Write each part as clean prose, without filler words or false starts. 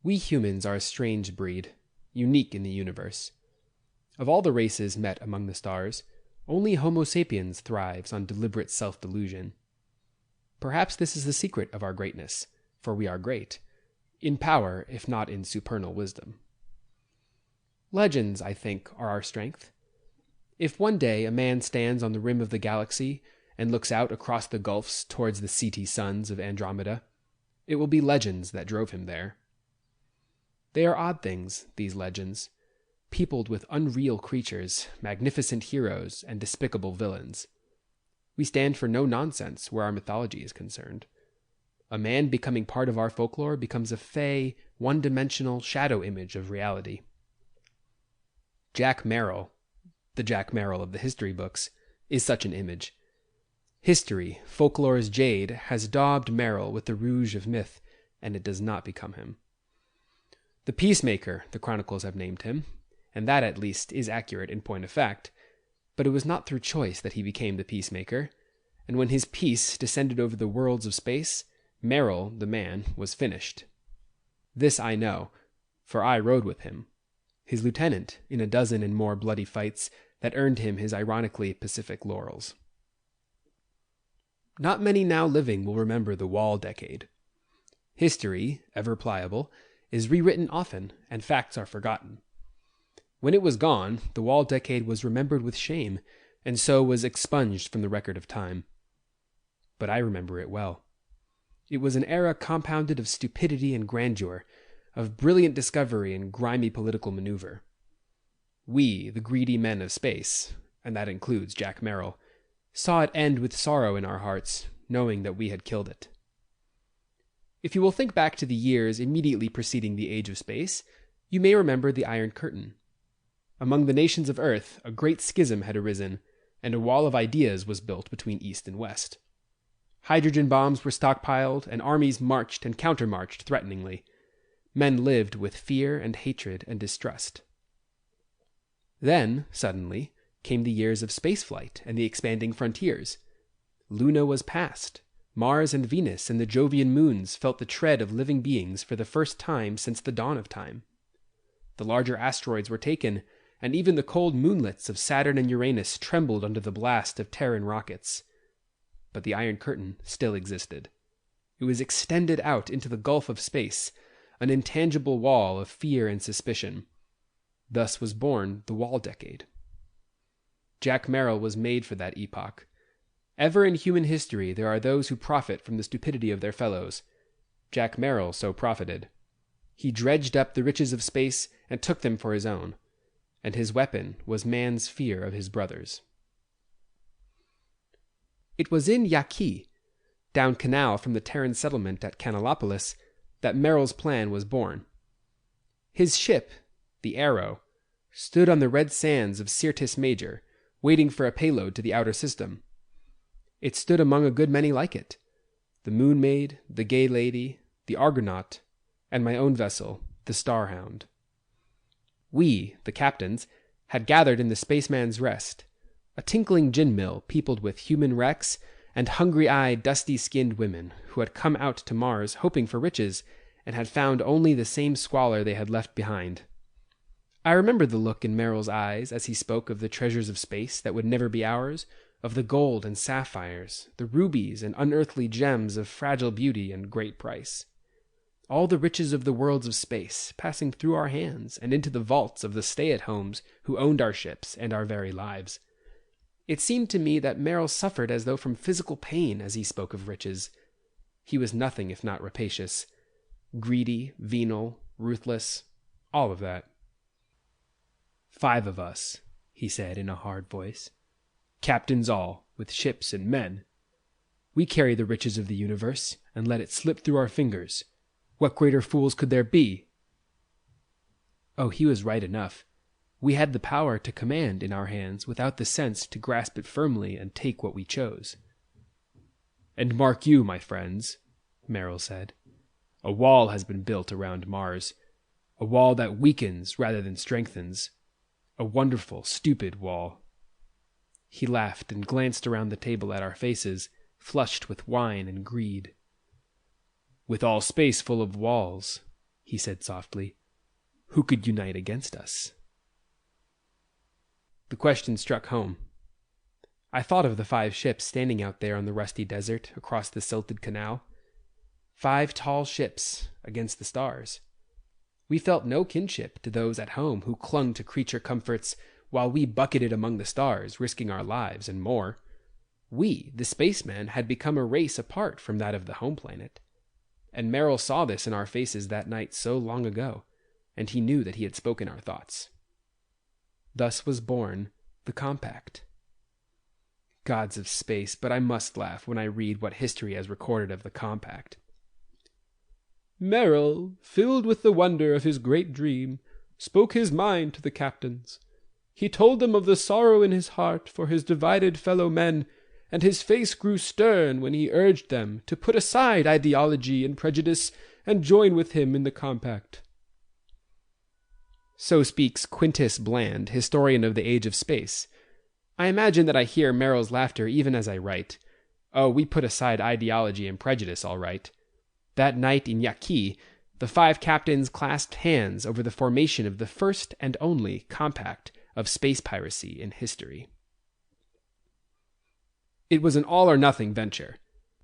We humans are a strange breed, unique in the universe. Of all the races met among the stars, only Homo sapiens thrives on deliberate self-delusion. Perhaps this is the secret of our greatness, for we are great, in power if not in supernal wisdom. Legends, I think, are our strength. If one day a man stands on the rim of the galaxy and looks out across the gulfs towards the seedy suns of Andromeda, it will be legends that drove him there. They are odd things, these legends, peopled with unreal creatures, magnificent heroes, and despicable villains. We stand for no nonsense where our mythology is concerned. A man becoming part of our folklore becomes a fey, one-dimensional shadow image of reality. Jack Merrill, the Jack Merrill of the history books, is such an image. History, folklore's jade, has daubed Merrill with the rouge of myth, and it does not become him. The Peacemaker, the chronicles have named him, and that at least is accurate in point of fact, but it was not through choice that he became the Peacemaker, and when his peace descended over the worlds of space, Merrill, the man, was finished. This I know, for I rode with him, his lieutenant in a dozen and more bloody fights that earned him his ironically Pacific laurels. Not many now living will remember the Wall Decade. History, ever pliable, is rewritten often, and facts are forgotten. When it was gone, the Wall Decade was remembered with shame, and so was expunged from the record of time. But I remember it well. It was an era compounded of stupidity and grandeur, of brilliant discovery and grimy political maneuver. We, the greedy men of space, and that includes Jack Merrill, saw it end with sorrow in our hearts, knowing that we had killed it. If you will think back to the years immediately preceding the Age of Space, you may remember the Iron Curtain. Among the nations of Earth, a great schism had arisen, and a wall of ideas was built between East and West. Hydrogen bombs were stockpiled, and armies marched and countermarched threateningly. Men lived with fear and hatred and distrust. Then, suddenly, came the years of spaceflight and the expanding frontiers. Luna was past. Mars and Venus and the Jovian moons felt the tread of living beings for the first time since the dawn of time. The larger asteroids were taken, and even the cold moonlets of Saturn and Uranus trembled under the blast of Terran rockets. But the Iron Curtain still existed. It was extended out into the gulf of space, an intangible wall of fear and suspicion. Thus was born the Wall Decade. Jack Merrill was made for that epoch. Ever in human history there are those who profit from the stupidity of their fellows. Jack Merrill so profited. He dredged up the riches of space and took them for his own, and his weapon was man's fear of his brothers. It was in Yaqui, down canal from the Terran settlement at Canalopolis, that Merrill's plan was born. His ship, the Arrow, stood on the red sands of Syrtis Major, waiting for a payload to the outer system. It stood among a good many like it, the Moon Maid, the Gay Lady, the Argonaut, and my own vessel, the Starhound. We, the captains, had gathered in the Spaceman's Rest, a tinkling gin mill peopled with human wrecks and hungry-eyed, dusty-skinned women who had come out to Mars hoping for riches and had found only the same squalor they had left behind. I remember the look in Merrill's eyes as he spoke of the treasures of space that would never be ours, of the gold and sapphires, the rubies and unearthly gems of fragile beauty and great price. All the riches of the worlds of space passing through our hands and into the vaults of the stay-at-homes who owned our ships and our very lives. It seemed to me that Merrill suffered as though from physical pain as he spoke of riches. He was nothing if not rapacious. Greedy, venal, ruthless, all of that. 5 of us, he said in a hard voice. Captains all, with ships and men. We carry the riches of the universe, and let it slip through our fingers. What greater fools could there be? Oh, he was right enough. We had the power to command in our hands without the sense to grasp it firmly and take what we chose. And mark you, my friends, Merrill said. A wall has been built around Mars. A wall that weakens rather than strengthens. A wonderful, stupid wall. He laughed and glanced around the table at our faces, flushed with wine and greed. With all space full of walls, he said softly. "Who could unite against us?" The question struck home. I thought of the 5 ships standing out there on the rusty desert across the silted canal. 5 tall ships against the stars. We felt no kinship to those at home who clung to creature comforts while we bucketed among the stars, risking our lives and more. We, the spacemen, had become a race apart from that of the home planet. And Merrill saw this in our faces that night so long ago, and he knew that he had spoken our thoughts. Thus was born the Compact. Gods of space, but I must laugh when I read what history has recorded of the Compact. Merrill, filled with the wonder of his great dream, spoke his mind to the captains. He told them of the sorrow in his heart for his divided fellow men, and his face grew stern when he urged them to put aside ideology and prejudice and join with him in the Compact. So speaks Quintus Bland, historian of the age of space. I imagine that I hear Merrill's laughter even as I write. Oh, we put aside ideology and prejudice, all right. That night in Yaqui, the 5 captains clasped hands over the formation of the first and only compact of space piracy in history. It was an all-or-nothing venture.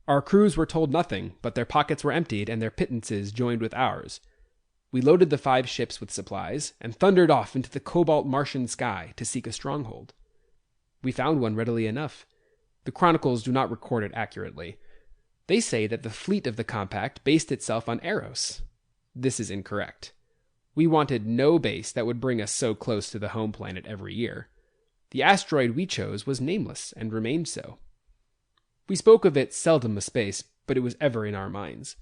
Our crews were told nothing, but their pockets were emptied and their pittances joined with ours. We loaded the 5 ships with supplies and thundered off into the cobalt Martian sky to seek a stronghold. We found one readily enough. The chronicles do not record it accurately. They say that the fleet of the Compact based itself on Eros. This is incorrect. We wanted no base that would bring us so close to the home planet every year. The asteroid we chose was nameless and remained so. We spoke of it seldom a space, but it was ever in our minds.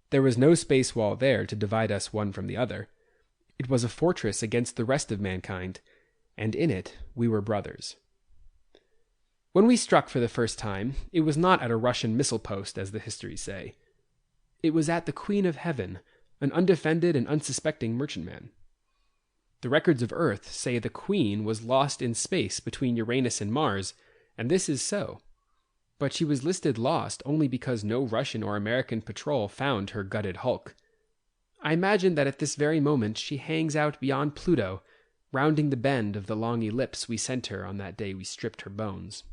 There was no space wall there to divide us one from the other. It was a fortress against the rest of mankind, and in it we were brothers. When we struck for the first time, it was not at a Russian missile post, as the histories say. It was at the Queen of Heaven, an undefended and unsuspecting merchantman. The records of Earth say the Queen was lost in space between Uranus and Mars, and this is so. But she was listed lost only because no Russian or American patrol found her gutted hulk. I imagine that at this very moment she hangs out beyond Pluto, rounding the bend of the long ellipse we sent her on that day we stripped her bones.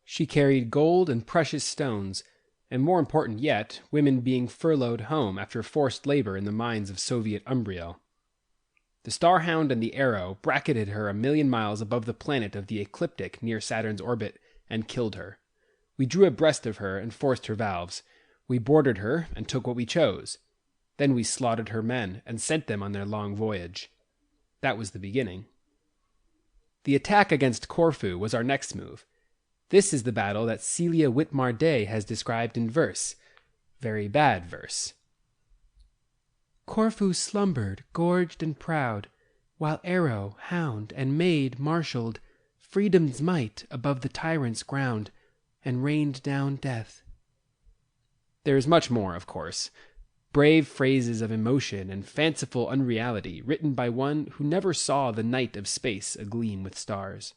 She carried gold and precious stones, and more important yet, women being furloughed home after forced labor in the mines of Soviet Umbriel. The Starhound and the Arrow bracketed her 1,000,000 miles above the planet of the ecliptic near Saturn's orbit and killed her. We drew abreast of her and forced her valves. We boarded her and took what we chose. Then we slaughtered her men and sent them on their long voyage. That was the beginning. The attack against Corfu was our next move. This is the battle that Celia Whitmar Day has described in verse. Very bad verse. Corfu slumbered, gorged and proud, while Arrow, Hound, and Maid marshaled freedom's might above the tyrant's ground, and rained down death. There is much more, of course. Brave phrases of emotion and fanciful unreality written by one who never saw the night of space agleam with stars.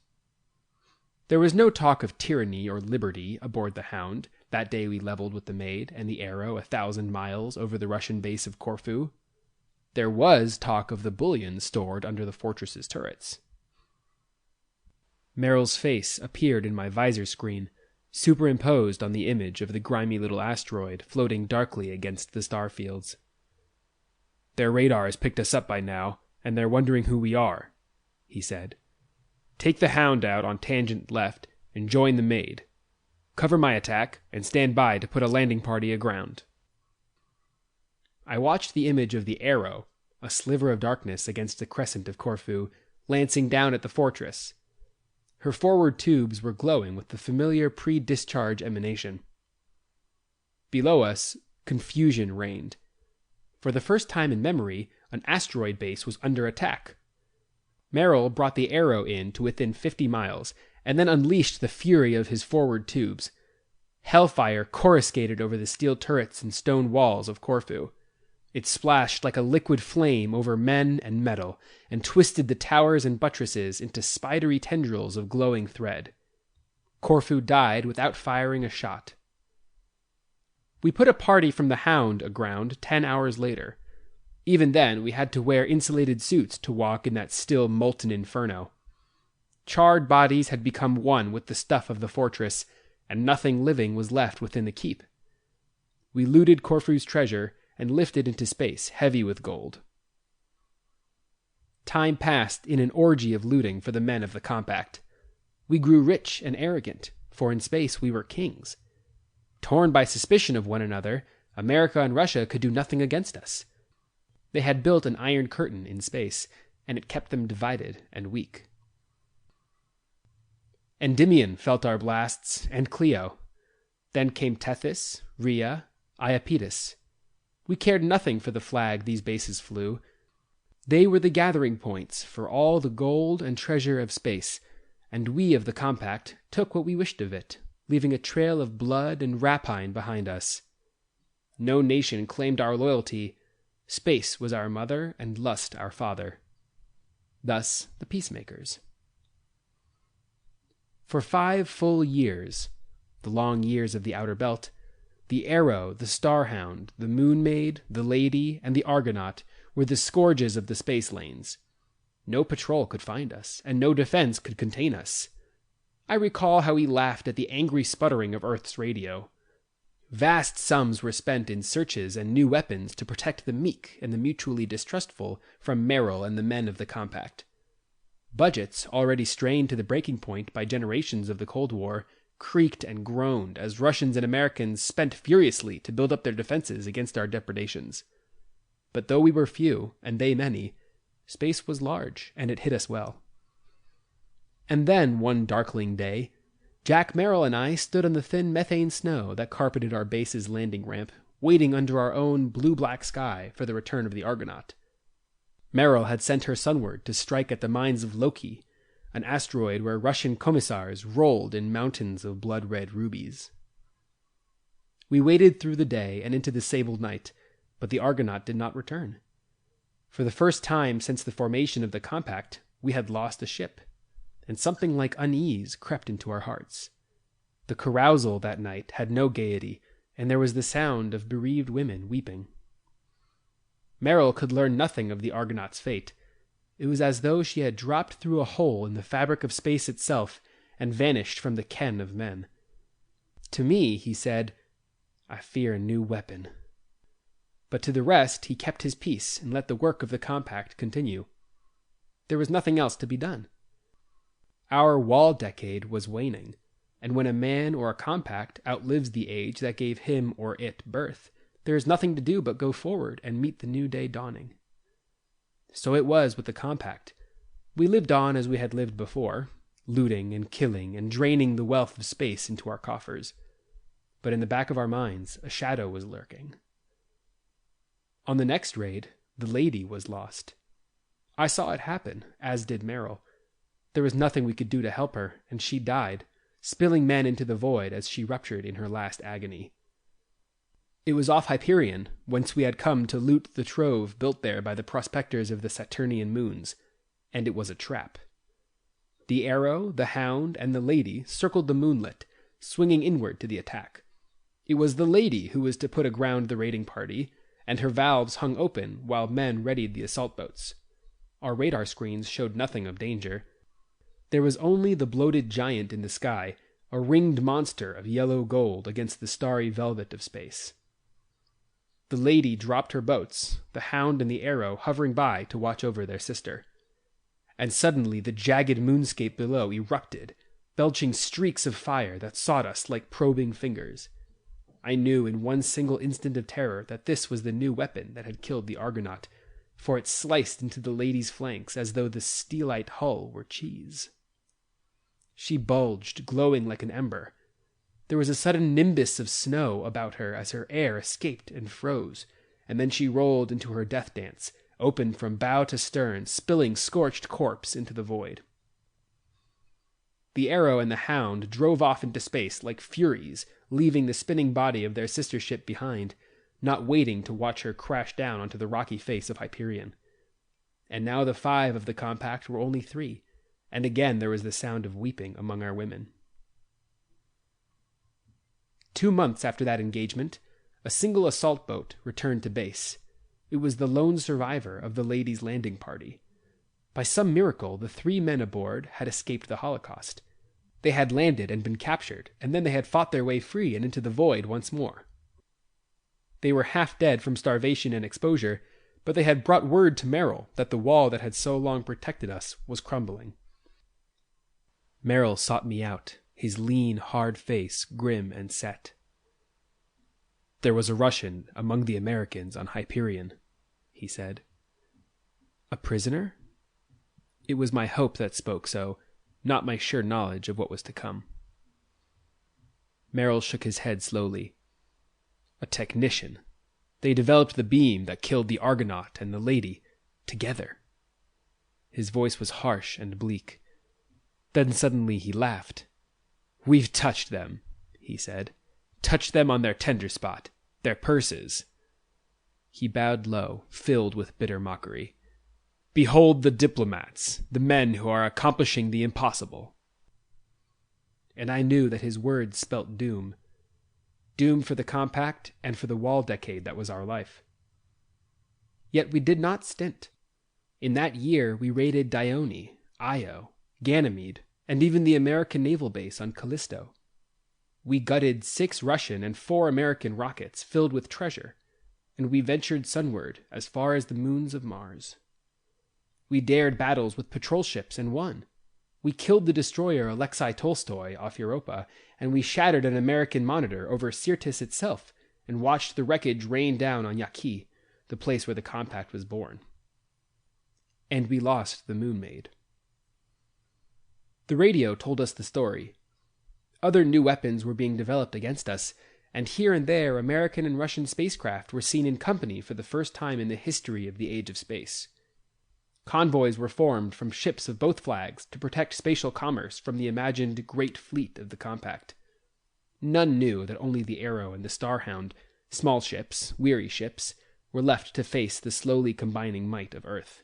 There was no talk of tyranny or liberty aboard the Hound that day we leveled with the Maid and the Arrow 1,000 miles over the Russian base of Corfu. There was talk of the bullion stored under the fortress's turrets. Merrill's face appeared in my visor screen, superimposed on the image of the grimy little asteroid floating darkly against the star fields. Their radar has picked us up by now, and they're wondering who we are, he said. Take the Hound out on tangent left and join the Maid. Cover my attack and stand by to put a landing party aground. I watched the image of the Arrow, a sliver of darkness against the crescent of Corfu, lancing down at the fortress. Her forward tubes were glowing with the familiar pre-discharge emanation. Below us, confusion reigned. For the first time in memory, an asteroid base was under attack. Merrill brought the Arrow in to within 50 miles, and then unleashed the fury of his forward tubes. Hellfire coruscated over the steel turrets and stone walls of Corfu. It splashed like a liquid flame over men and metal, and twisted the towers and buttresses into spidery tendrils of glowing thread. Corfu died without firing a shot. We put a party from the Hound aground 10 hours later. Even then, we had to wear insulated suits to walk in that still molten inferno. Charred bodies had become one with the stuff of the fortress, and nothing living was left within the keep. We looted Corfu's treasure and lifted into space, heavy with gold. Time passed in an orgy of looting for the men of the Compact. We grew rich and arrogant, for in space we were kings. Torn by suspicion of one another, America and Russia could do nothing against us. They had built an iron curtain in space, and it kept them divided and weak. Endymion felt our blasts, and Clio. Then came Tethys, Rhea, Iapetus. We cared nothing for the flag these bases flew. They were the gathering points for all the gold and treasure of space, and we of the Compact took what we wished of it, leaving a trail of blood and rapine behind us. No nation claimed our loyalty. Space was our mother, and lust our father. Thus the Peacemakers. For 5 full years, the long years of the Outer Belt, the Arrow, the Starhound, the Moonmaid, the Lady, and the Argonaut were the scourges of the space lanes. No patrol could find us, and no defense could contain us. I recall how we laughed at the angry sputtering of Earth's radio. Vast sums were spent in searches and new weapons to protect the meek and the mutually distrustful from Merrill and the men of the Compact. Budgets, already strained to the breaking point by generations of the Cold War, creaked and groaned as Russians and Americans spent furiously to build up their defenses against our depredations. But though we were few, and they many, space was large, and it hit us well. And then, one darkling day, Jack Merrill and I stood on the thin methane snow that carpeted our base's landing ramp, waiting under our own blue-black sky for the return of the Argonaut. Merrill had sent her sunward to strike at the mines of Loki, an asteroid where Russian commissars rolled in mountains of blood-red rubies. We waited through the day and into the sable night, but the Argonaut did not return. For the first time since the formation of the Compact, we had lost a ship, and something like unease crept into our hearts. The carousal that night had no gaiety, and there was the sound of bereaved women weeping. Merrill could learn nothing of the Argonaut's fate. It was as though she had dropped through a hole in the fabric of space itself and vanished from the ken of men. To me, he said, "I fear a new weapon." But to the rest he kept his peace and let the work of the Compact continue. There was nothing else to be done. Our wall decade was waning, and when a man or a Compact outlives the age that gave him or it birth, there is nothing to do but go forward and meet the new day dawning. So it was with the Compact. We lived on as we had lived before, looting and killing and draining the wealth of space into our coffers. But in the back of our minds, a shadow was lurking. On the next raid, the Lady was lost. I saw it happen, as did Merrill. There was nothing we could do to help her, and she died, spilling men into the void as she ruptured in her last agony. It was off Hyperion, whence we had come to loot the trove built there by the prospectors of the Saturnian moons, and it was a trap. The Arrow, the Hound, and the Lady circled the moonlet, swinging inward to the attack. It was the Lady who was to put aground the raiding party, and her valves hung open while men readied the assault boats. Our radar screens showed nothing of danger. There was only the bloated giant in the sky, a ringed monster of yellow gold against the starry velvet of space. The Lady dropped her boats, the Hound and the Arrow hovering by to watch over their sister. And suddenly the jagged moonscape below erupted, belching streaks of fire that sought us like probing fingers. I knew in one single instant of terror that this was the new weapon that had killed the Argonaut, for it sliced into the Lady's flanks as though the steelite hull were cheese. She bulged, glowing like an ember. There was a sudden nimbus of snow about her as her air escaped and froze, and then she rolled into her death dance, open from bow to stern, spilling scorched corpse into the void. The Arrow and the Hound drove off into space like furies, leaving the spinning body of their sister ship behind, not waiting to watch her crash down onto the rocky face of Hyperion. And now the 5 of the Compact were only 3, and again there was the sound of weeping among our women. 2 months after that engagement, a single assault boat returned to base. It was the lone survivor of the ladies' landing party. By some miracle, the 3 men aboard had escaped the Holocaust. They had landed and been captured, and then they had fought their way free and into the void once more. They were half dead from starvation and exposure, but they had brought word to Merrill that the wall that had so long protected us was crumbling. Merrill sought me out, his lean, hard face grim and set. "There was a Russian among the Americans on Hyperion," he said. "A prisoner?" It was my hope that spoke so, not my sure knowledge of what was to come. Merrill shook his head slowly. "A technician. They developed the beam that killed the Argonaut and the lady, together." His voice was harsh and bleak. Then suddenly he laughed. "We've touched them," he said. "Touched them on their tender spot, their purses." He bowed low, filled with bitter mockery. "Behold the diplomats, the men who are accomplishing the impossible." And I knew that his words spelt doom. Doom for the compact and for the wall decade that was our life. Yet we did not stint. In that year we raided Dione, Io, Ganymede, and even the American naval base on Callisto. We gutted 6 Russian and 4 American rockets filled with treasure, and we ventured sunward as far as the moons of Mars. We dared battles with patrol ships and won. We killed the destroyer Alexei Tolstoy off Europa, and we shattered an American monitor over Syrtis itself and watched the wreckage rain down on Yaqui, the place where the compact was born. And we lost the Moon Maid. The radio told us the story. Other new weapons were being developed against us, and here and there American and Russian spacecraft were seen in company for the first time in the history of the age of space. Convoys were formed from ships of both flags to protect spatial commerce from the imagined Great Fleet of the Compact. None knew that only the Arrow and the Starhound, small ships, weary ships, were left to face the slowly combining might of Earth.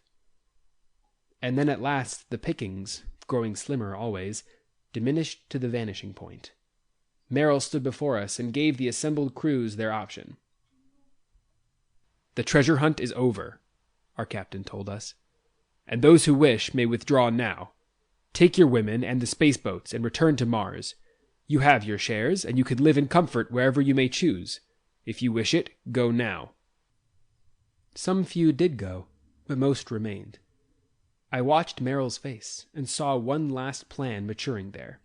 And then at last the pickings, growing slimmer always, diminished to the vanishing point. Merrill stood before us and gave the assembled crews their option. "The treasure hunt is over," our captain told us, "and those who wish may withdraw now. Take your women and the spaceboats and return to Mars. You have your shares, and you can live in comfort wherever you may choose. If you wish it, go now." Some few did go, but most remained. I watched Merrill's face and saw one last plan maturing there.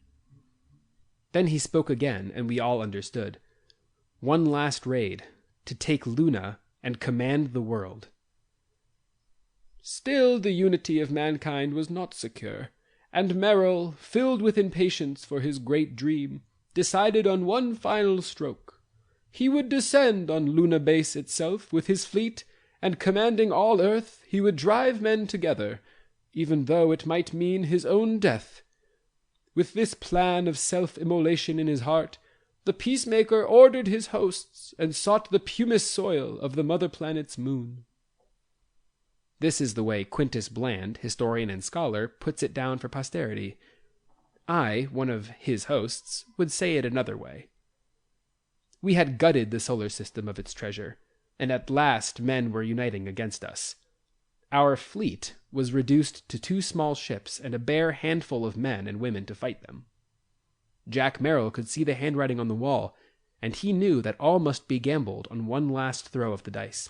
Then he spoke again, and we all understood. One last raid, to take Luna and command the world. "Still the unity of mankind was not secure, and Merrill, filled with impatience for his great dream, decided on one final stroke. He would descend on Luna Base itself with his fleet, and commanding all Earth, he would drive men together, even though it might mean his own death. With this plan of self-immolation in his heart, the Peacemaker ordered his hosts and sought the pumice soil of the mother planet's moon." This is the way Quintus Bland, historian and scholar, puts it down for posterity. I, one of his hosts, would say it another way. We had gutted the solar system of its treasure, and at last men were uniting against us. Our fleet was reduced to 2 small ships and a bare handful of men and women to fight them. Jack Merrill could see the handwriting on the wall, and he knew that all must be gambled on one last throw of the dice.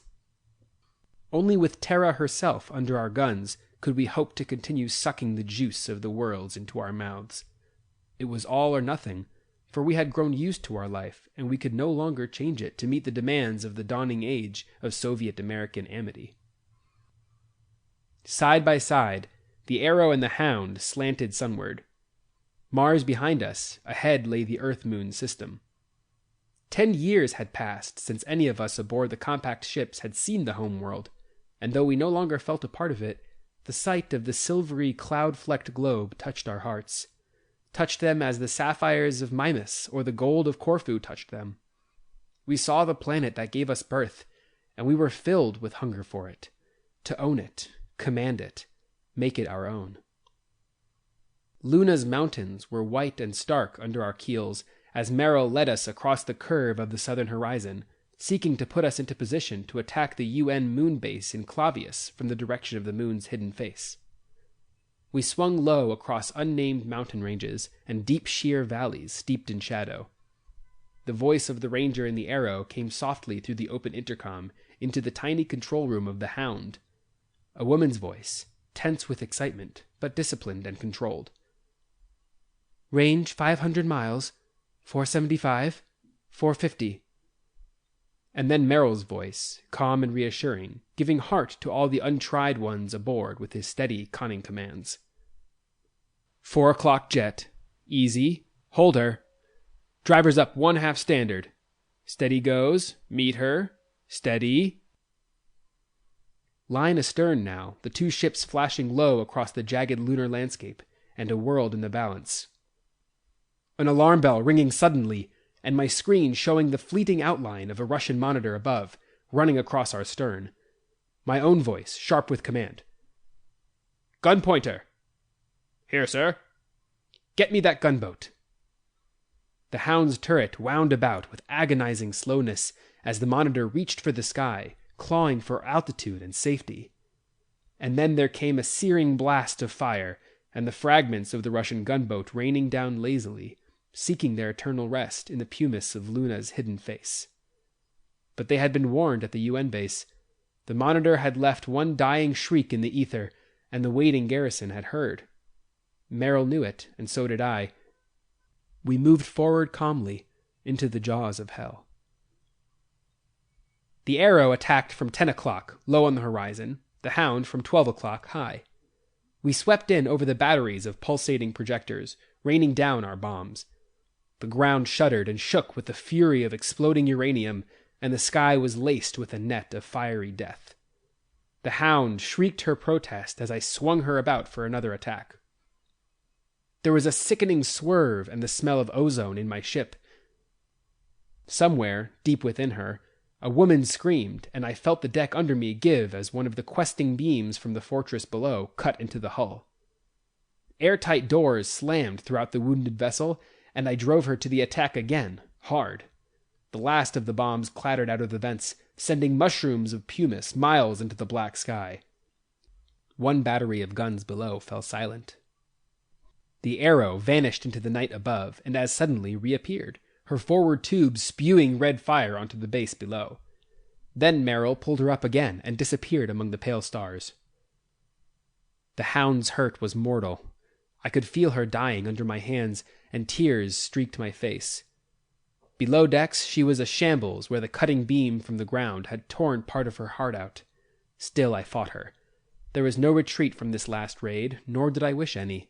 Only with Terra herself under our guns could we hope to continue sucking the juice of the worlds into our mouths. It was all or nothing, for we had grown used to our life, and we could no longer change it to meet the demands of the dawning age of Soviet-American amity. Side by side, the Arrow and the Hound slanted sunward. Mars behind us, ahead lay the Earth-Moon system. 10 years had passed since any of us aboard the compact ships had seen the home world, and though we no longer felt a part of it, the sight of the silvery, cloud-flecked globe touched our hearts, touched them as the sapphires of Mimas or the gold of Corfu touched them. We saw the planet that gave us birth, and we were filled with hunger for it, to own it, command it, make it our own. Luna's mountains were white and stark under our keels as Merrill led us across the curve of the southern horizon, seeking to put us into position to attack the UN moon base in Clavius from the direction of the moon's hidden face. We swung low across unnamed mountain ranges and deep sheer valleys steeped in shadow. The voice of the ranger in the Arrow came softly through the open intercom into the tiny control room of the Hound. A woman's voice, tense with excitement, but disciplined and controlled. Range 500 miles, 475, 450. And then Merrill's voice, calm and reassuring, giving heart to all the untried ones aboard with his steady, conning commands. 4 o'clock jet. Easy. Hold her. Driver's up 1/2 standard. Steady goes. Meet her. Steady. Line astern now, the two ships flashing low across the jagged lunar landscape, and a world in the balance. An alarm bell ringing suddenly, and my screen showing the fleeting outline of a Russian monitor above, running across our stern. My own voice, sharp with command. Gun pointer. Here, sir. Get me that gunboat. The Hound's turret wound about with agonizing slowness as the monitor reached for the sky, clawing for altitude and safety. And then there came a searing blast of fire, and the fragments of the Russian gunboat raining down lazily, seeking their eternal rest in the pumice of Luna's hidden face. But they had been warned at the UN base. The monitor had left one dying shriek in the ether, and the waiting garrison had heard. Merrill knew it, and so did I. We moved forward calmly into the jaws of hell. The Arrow attacked from 10 o'clock, low on the horizon, the Hound from 12 o'clock, high. We swept in over the batteries of pulsating projectors, raining down our bombs. The ground shuddered and shook with the fury of exploding uranium, and the sky was laced with a net of fiery death. The Hound shrieked her protest as I swung her about for another attack. There was a sickening swerve and the smell of ozone in my ship. Somewhere, deep within her, a woman screamed, and I felt the deck under me give as one of the questing beams from the fortress below cut into the hull. Airtight doors slammed throughout the wounded vessel, and I drove her to the attack again, hard. The last of the bombs clattered out of the vents, sending mushrooms of pumice miles into the black sky. One battery of guns below fell silent. The Arrow vanished into the night above, and as suddenly reappeared, her forward tubes spewing red fire onto the base below. Then Merrill pulled her up again and disappeared among the pale stars. The Hound's hurt was mortal. I could feel her dying under my hands, and tears streaked my face. Below decks she was a shambles where the cutting beam from the ground had torn part of her heart out. Still I fought her. There was no retreat from this last raid, nor did I wish any.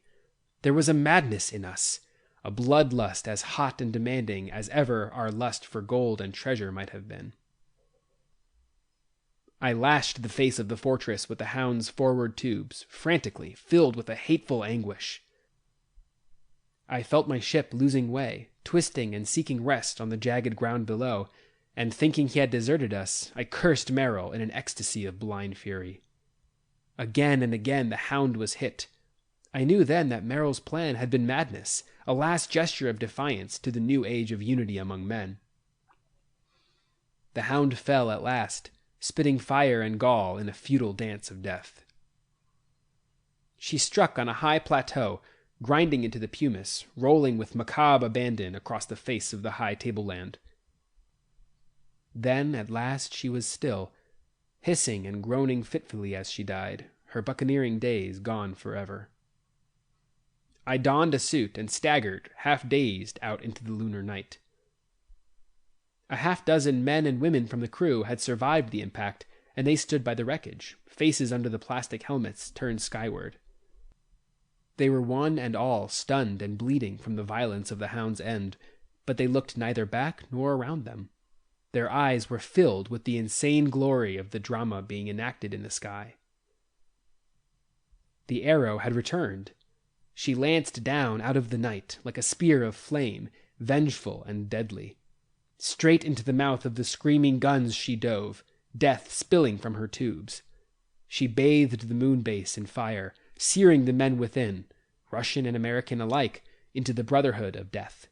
There was a madness in us, a bloodlust as hot and demanding as ever our lust for gold and treasure might have been. I lashed the face of the fortress with the Hound's forward tubes, frantically, filled with a hateful anguish. I felt my ship losing way, twisting and seeking rest on the jagged ground below, and thinking he had deserted us, I cursed Merrill in an ecstasy of blind fury. Again and again the Hound was hit. I knew then that Merrill's plan had been madness, a last gesture of defiance to the new age of unity among men. The Hound fell at last, spitting fire and gall in a futile dance of death. She struck on a high plateau, grinding into the pumice, rolling with macabre abandon across the face of the high tableland. Then, at last, she was still, hissing and groaning fitfully as she died, her buccaneering days gone forever. I donned a suit and staggered, half-dazed, out into the lunar night. A half-dozen men and women from the crew had survived the impact, and they stood by the wreckage, faces under the plastic helmets turned skyward. They were one and all stunned and bleeding from the violence of the Hound's end, but they looked neither back nor around them. Their eyes were filled with the insane glory of the drama being enacted in the sky. The Arrow had returned. She lanced down out of the night like a spear of flame, vengeful and deadly. Straight into the mouth of the screaming guns she dove, death spilling from her tubes. She bathed the moon base in fire, searing the men within, Russian and American alike, into the brotherhood of death.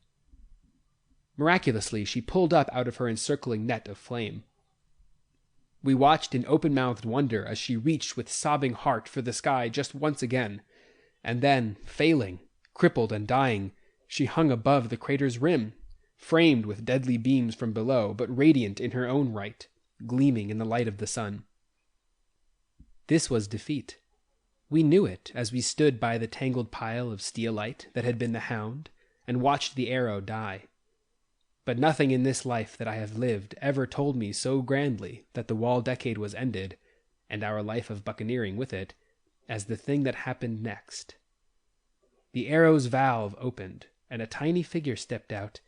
Miraculously, she pulled up out of her encircling net of flame. We watched in open-mouthed wonder as she reached with sobbing heart for the sky just once again, and then, failing, crippled and dying, she hung above the crater's rim, framed with deadly beams from below, but radiant in her own right, gleaming in the light of the sun. This was defeat. We knew it as we stood by the tangled pile of steelite that had been the Hound and watched the arrow die. But nothing in this life that I have lived ever told me so grandly that the Wall Decade was ended, and our life of buccaneering with it, as the thing that happened next. The arrow's valve opened, and a tiny figure stepped out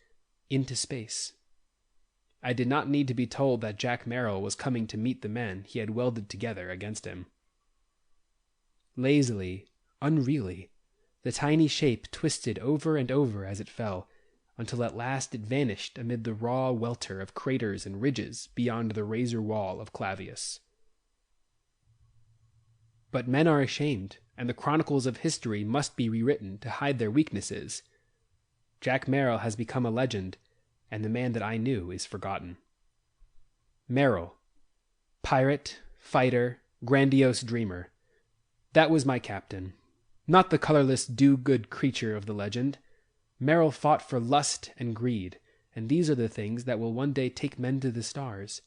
into space. I did not need to be told that Jack Merrill was coming to meet the men he had welded together against him. Lazily, unreally, the tiny shape twisted over and over as it fell, until at last it vanished amid the raw welter of craters and ridges beyond the razor wall of Clavius. But men are ashamed, and the chronicles of history must be rewritten to hide their weaknesses. Jack Merrill has become a legend, and the man that I knew is forgotten. Merrill. Pirate, fighter, grandiose dreamer. That was my captain. Not the colorless do-good creature of the legend. Merrill fought for lust and greed, and these are the things that will one day take men to the stars.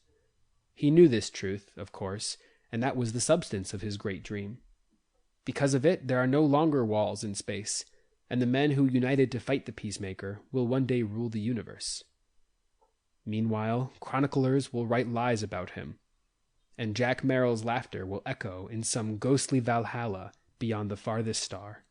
He knew this truth, of course, and that was the substance of his great dream. Because of it, there are no longer walls in space, and the men who united to fight the Peacemaker will one day rule the universe. Meanwhile, chroniclers will write lies about him, and Jack Merrill's laughter will echo in some ghostly Valhalla beyond the farthest star.